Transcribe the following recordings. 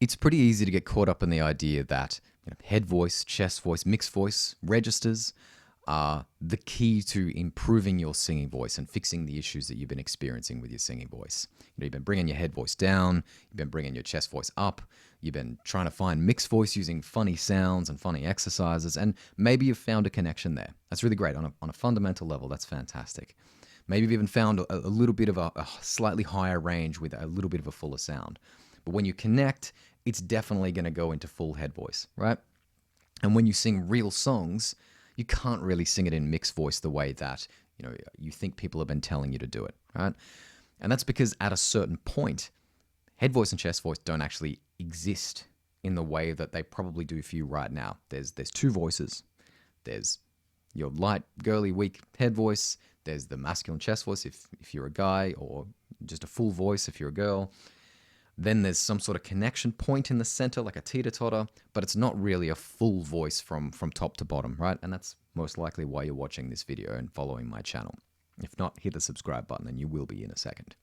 It's pretty easy to get caught up in the idea that head voice, chest voice, mixed voice, registers are the key to improving your singing voice and fixing the issues that you've been experiencing with your singing voice. You've been bringing your head voice down, you've been bringing your chest voice up, you've been trying to find mixed voice using funny sounds and funny exercises, and maybe you've found a connection there. That's really great. On a fundamental level, that's fantastic. Maybe you've even found a little bit of a slightly higher range with a little bit of a fuller sound. But when you connect, it's definitely going to go into full head voice, right? And when you sing real songs, you can't really sing it in mixed voice the way that you think people have been telling you to do it, right? And that's because at a certain point, head voice and chest voice don't actually exist in the way that they probably do for you right now. There's two voices. There's your light, girly, weak head voice. There's the masculine chest voice if you're a guy, or just a full voice if you're a girl. Then there's some sort of connection point in the center, like a teeter-totter, but it's not really a full voice from top to bottom, right? And that's most likely why you're watching this video and following my channel. If not, hit the subscribe button and you will be in a second.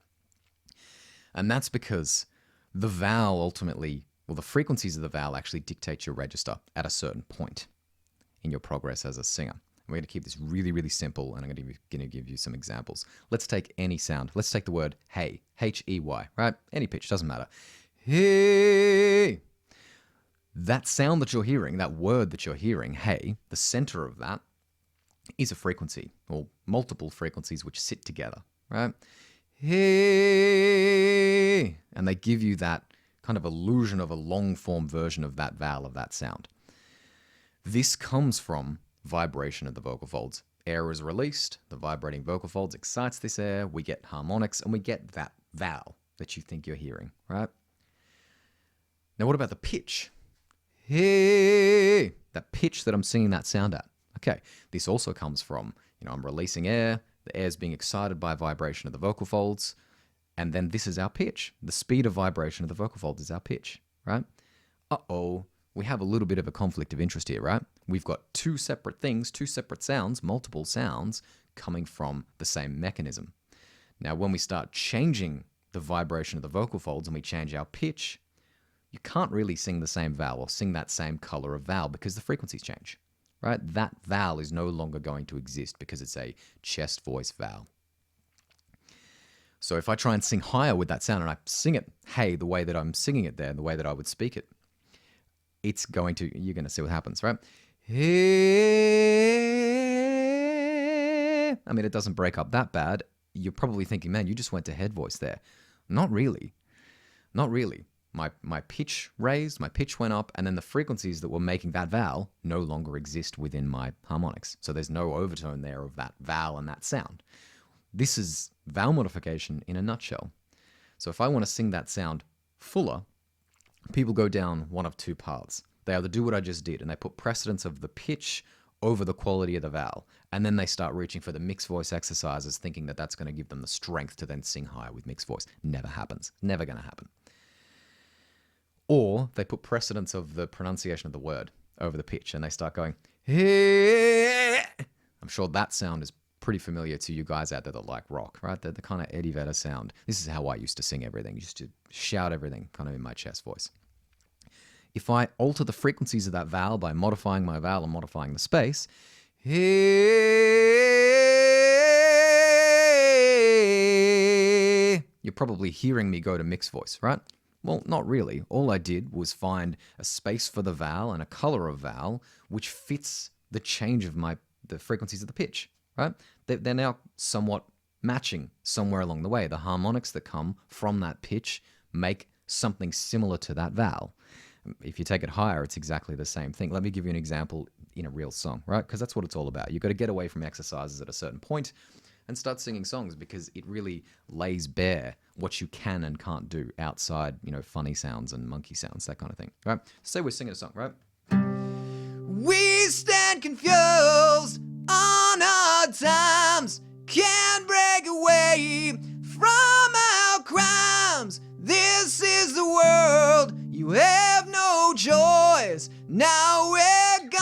And that's because the vowel ultimately, the frequencies of the vowel actually dictate your register at a certain point in your progress as a singer. We're going to keep this really, really simple, and I'm going to give you some examples. Let's take any sound. Let's take the word hey, H-E-Y, right? Any pitch, doesn't matter. Hey. That sound that you're hearing, that word that you're hearing, hey, the center of that is a frequency, or multiple frequencies which sit together, right? Hey. And they give you that kind of illusion of a long-form version of that vowel, of that sound. This comes from vibration of the vocal folds. Air is released, the vibrating vocal folds excites this air, we get harmonics, and we get that vowel that you think you're hearing, right? Now what about the pitch? Hey, that pitch that I'm singing that sound at. Okay, this also comes from, I'm releasing air, the air's being excited by vibration of the vocal folds, and then this is our pitch. The speed of vibration of the vocal folds is our pitch, right? Uh-oh. We have a little bit of a conflict of interest here, right? We've got two separate things, two separate sounds, multiple sounds coming from the same mechanism. Now, when we start changing the vibration of the vocal folds and we change our pitch, you can't really sing the same vowel or sing that same color of vowel because the frequencies change, right? That vowel is no longer going to exist because it's a chest voice vowel. So if I try and sing higher with that sound and I sing it, hey, the way that I'm singing it there, the way that I would speak it, you're going to see what happens, right? Hey. I mean, it doesn't break up that bad. You're probably thinking, man, you just went to head voice there. Not really. Not really. My pitch raised, my pitch went up, and then the frequencies that were making that vowel no longer exist within my harmonics. So there's no overtone there of that vowel and that sound. This is vowel modification in a nutshell. So if I want to sing that sound fuller, people go down one of two paths. They either do what I just did and they put precedence of the pitch over the quality of the vowel, and then they start reaching for the mixed voice exercises thinking that that's going to give them the strength to then sing higher with mixed voice. Never happens. Never going to happen. Or they put precedence of the pronunciation of the word over the pitch and they start going, hey. I'm sure that sound is pretty familiar to you guys out there that like rock, right? The kind of Eddie Vedder sound. This is how I used to sing everything. I used to shout everything kind of in my chest voice. If I alter the frequencies of that vowel by modifying my vowel and modifying the space, hey, you're probably hearing me go to mixed voice, right? Well, not really. All I did was find a space for the vowel and a color of vowel which fits the change of the frequencies of the pitch, right? They're now somewhat matching somewhere along the way. The harmonics that come from that pitch make something similar to that vowel. If you take it higher, it's exactly the same thing. Let me give you an example in a real song, right? Because that's what it's all about. You've got to get away from exercises at a certain point and start singing songs because it really lays bare what you can and can't do outside, funny sounds and monkey sounds, that kind of thing, right? Say we're singing a song, right? We stand confused on our times, can't break away from our crimes. This is the world, you have no choice, now we're gone.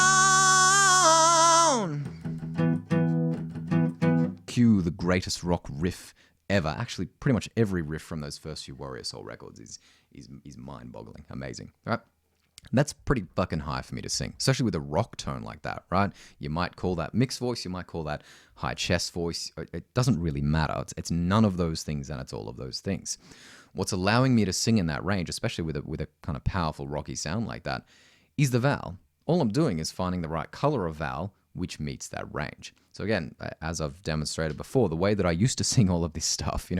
Cue the greatest rock riff ever. Actually, pretty much every riff from those first few Warrior Soul records is mind-boggling, amazing, right? That's pretty fucking high for me to sing, especially with a rock tone like that, right? You might call that mixed voice, you might call that high chest voice. It doesn't really matter. It's none of those things, and it's all of those things. What's allowing me to sing in that range, especially with a kind of powerful rocky sound like that, is the vowel. All I'm doing is finding the right color of vowel which meets that range. So again, as I've demonstrated before, the way that I used to sing all of this stuff,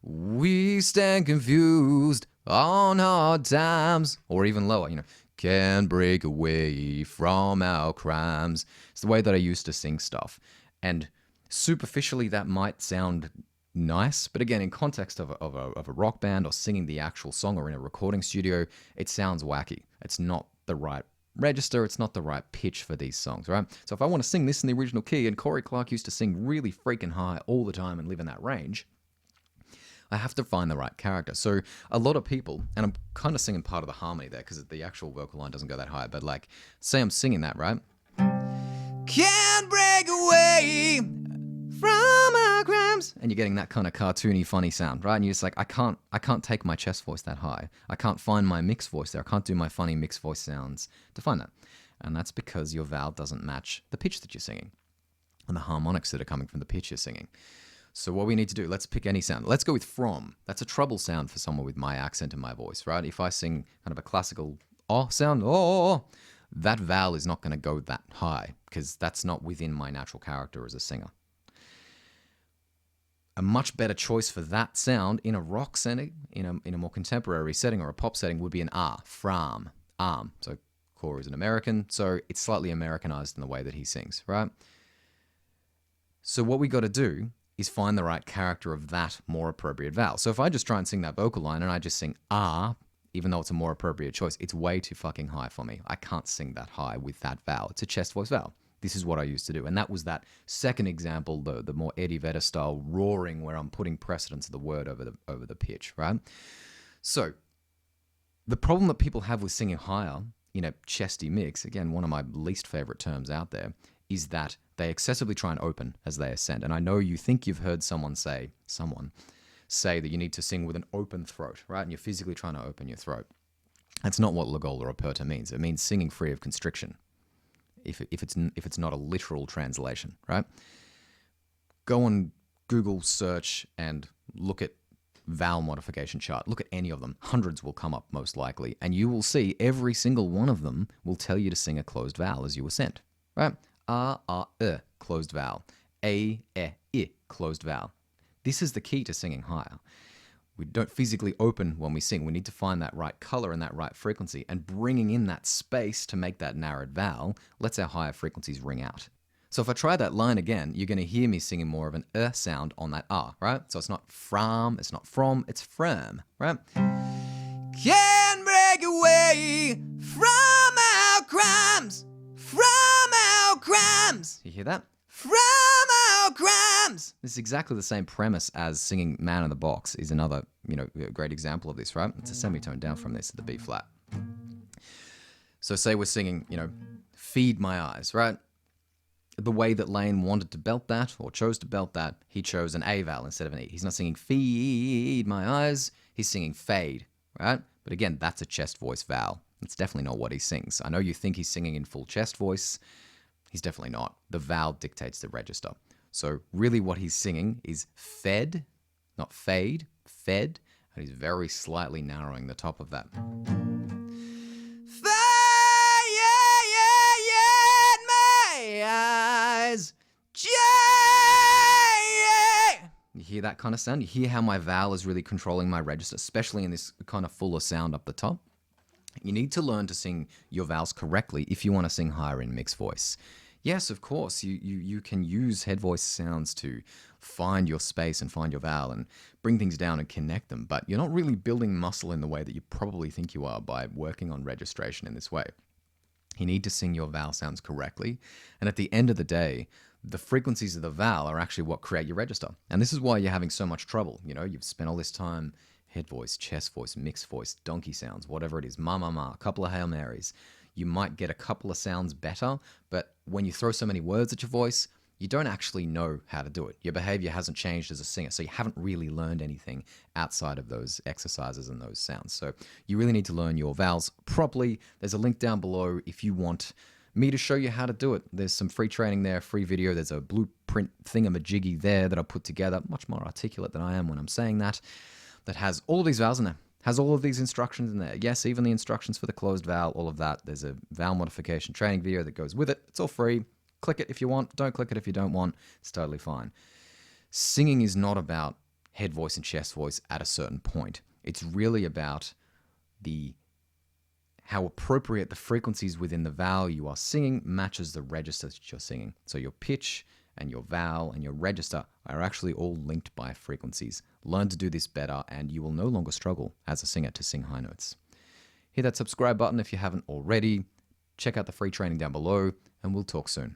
we stand confused on hard times, or even lower, can break away from our crimes. It's the way that I used to sing stuff. And superficially, that might sound nice, but again, in context of a rock band or singing the actual song or in a recording studio, it sounds wacky. It's not the right register, it's not the right pitch for these songs, right? So if I want to sing this in the original key, and Corey Clark used to sing really freaking high all the time and live in that range, I have to find the right character. So a lot of people, and I'm kind of singing part of the harmony there because the actual vocal line doesn't go that high, but like, say I'm singing that, right? Can't break away from our crimes. And you're getting that kind of cartoony, funny sound, right? And you're just like, I can't take my chest voice that high. I can't find my mixed voice there. I can't do my funny mixed voice sounds to find that. And that's because your vowel doesn't match the pitch that you're singing and the harmonics that are coming from the pitch you're singing. So what we need to do, let's pick any sound. Let's go with from. That's a trouble sound for someone with my accent in my voice, right? If I sing kind of a classical sound, that vowel is not going to go that high because that's not within my natural character as a singer. A much better choice for that sound in a rock setting, in a more contemporary setting or a pop setting would be an from, arm. So Corey's an American, so it's slightly Americanized in the way that he sings, right? So what we got to do is find the right character of that more appropriate vowel. So if I just try and sing that vocal line and I just sing even though it's a more appropriate choice, it's way too fucking high for me. I can't sing that high with that vowel. It's a chest voice vowel. This is what I used to do. And that was that second example, the more Eddie Vedder style roaring where I'm putting precedence of the word over the pitch, right? So the problem that people have with singing higher in a chesty mix, again, one of my least favorite terms out there, is that they excessively try and open as they ascend. And I know you think you've heard someone say that you need to sing with an open throat, right? And you're physically trying to open your throat. That's not what Lagola aperta means. It means singing free of constriction, if it's not a literal translation, right? Go on Google search and look at vowel modification chart. Look at any of them. Hundreds will come up most likely. And you will see every single one of them will tell you to sing a closed vowel as you ascend, right? Closed vowel. I, closed vowel. This is the key to singing higher. We don't physically open when we sing. We need to find that right color and that right frequency, and bringing in that space to make that narrowed vowel lets our higher frequencies ring out. So if I try that line again, you're going to hear me singing more of an sound on that right? So it's not from, it's from, right? Can break away from our crimes. You hear that? From our crimes. This is exactly the same premise as singing Man in the Box is another, great example of this, right? It's a semitone down from this at the B flat. So say we're singing, Feed My Eyes, right? The way that Lane wanted to belt that or chose to belt that, he chose an A vowel instead of an E. He's not singing feed my eyes, he's singing fade, right? But again, that's a chest voice vowel. It's definitely not what he sings. I know you think he's singing in full chest voice. He's definitely not. The vowel dictates the register. So really what he's singing is fed, not fade, fed, and he's very slightly narrowing the top of that. Eyes. You hear that kind of sound? You hear how my vowel is really controlling my register, especially in this kind of fuller sound up the top? You need to learn to sing your vowels correctly if you want to sing higher in mixed voice. Yes, of course, you can use head voice sounds to find your space and find your vowel and bring things down and connect them, but you're not really building muscle in the way that you probably think you are by working on registration in this way. You need to sing your vowel sounds correctly, and at the end of the day, the frequencies of the vowel are actually what create your register. And this is why you're having so much trouble. You've spent all this time head voice, chest voice, mixed voice, donkey sounds, whatever it is, ma, a couple of Hail Marys. You might get a couple of sounds better, but when you throw so many words at your voice, you don't actually know how to do it. Your behavior hasn't changed as a singer, so you haven't really learned anything outside of those exercises and those sounds. So you really need to learn your vowels properly. There's a link down below if you want me to show you how to do it. There's some free training there, free video. There's a blueprint thingamajiggy there that I put together, much more articulate than I am when I'm saying that has all of these vowels in there. Has all of these instructions in there. Yes, even the instructions for the closed vowel, all of that. There's a vowel modification training video that goes with it. It's all free. Click it if you want. Don't click it if you don't want. It's totally fine. Singing is not about head voice and chest voice at a certain point. It's really about how appropriate the frequencies within the vowel you are singing matches the register that you're singing. So your pitch and your vowel and your register are actually all linked by frequencies. Learn to do this better and you will no longer struggle as a singer to sing high notes. Hit that subscribe button if you haven't already. Check out the free training down below and we'll talk soon.